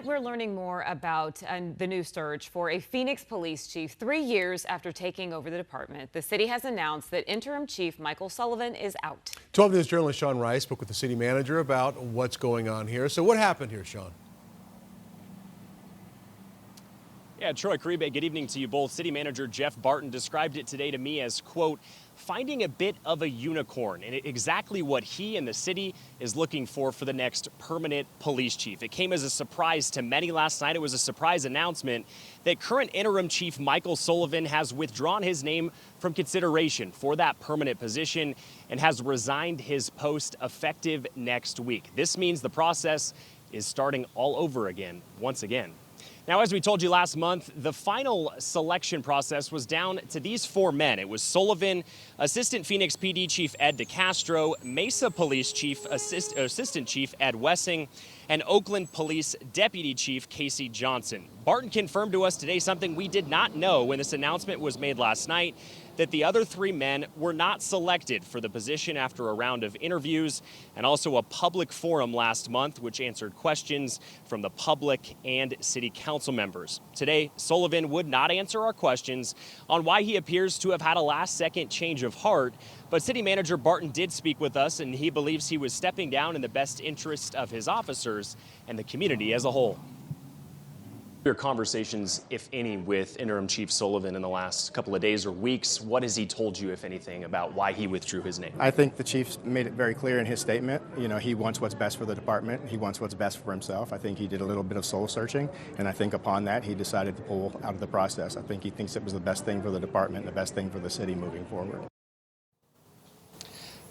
We're learning more about the new search for a Phoenix police chief 3 years after taking over the department. The city has announced that interim chief Michael Sullivan is out. 12 News journalist Sean Rice spoke with the city manager about what's going on here. So what happened here, Sean? Yeah, Troy Caribe, good evening to you both. City Manager Jeff Barton described it today to me as, quote, finding a bit of a unicorn, and exactly what he and the city is looking for the next permanent police chief. It came as a surprise to many last night. It was a surprise announcement that current interim chief Michael Sullivan has withdrawn his name from consideration for that permanent position and has resigned his post effective next week. This means the process is starting all over again, once again. Now, as we told you last month, the final selection process was down to these four men. It was Sullivan, Assistant Phoenix PD Chief Ed DeCastro, Mesa Police Chief Assistant Chief Ed Wessing, and Oakland Police Deputy Chief Casey Johnson. Barton confirmed to us today something we did not know when this announcement was made last night, that the other three men were not selected for the position after a round of interviews and also a public forum last month, which answered questions from the public and city council members. Today, Sullivan would not answer our questions on why he appears to have had a last-second change of heart, but City Manager Barton did speak with us, and he believes he was stepping down in the best interest of his officers and the community as a whole. Your conversations, if any, with interim Chief Sullivan in the last couple of days or weeks, what has he told you, if anything, about why he withdrew his name? I think the chief made it very clear in his statement. You know, he wants what's best for the department. He wants what's best for himself. I think he did a little bit of soul searching, and I think upon that he decided to pull out of the process. I think he thinks it was the best thing for the department, the best thing for the city moving forward.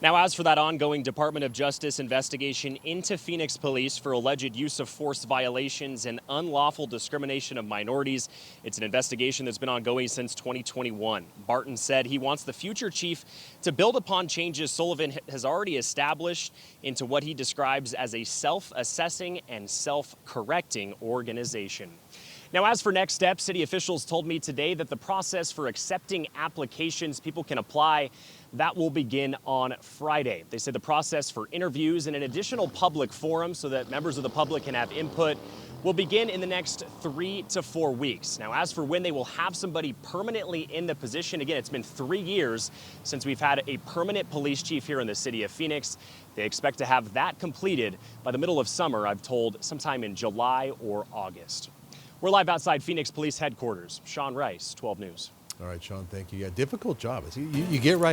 Now, as for that ongoing Department of Justice investigation into Phoenix police for alleged use of force violations and unlawful discrimination of minorities, it's an investigation that's been ongoing since 2021. Barton said he wants the future chief to build upon changes Sullivan has already established into what he describes as a self-assessing and self-correcting organization. Now, as for next steps, city officials told me today that the process for accepting applications people can apply, that will begin on Friday. They said the process for interviews and an additional public forum so that members of the public can have input will begin in the next 3 to 4 weeks. Now, as for when they will have somebody permanently in the position, again, it's been 3 years since we've had a permanent police chief here in the city of Phoenix. They expect to have that completed by the middle of summer, I've told, sometime in July or August. We're live outside Phoenix Police Headquarters. Sean Rice, 12 News. All right, Sean, thank you. Yeah, difficult job. You get right.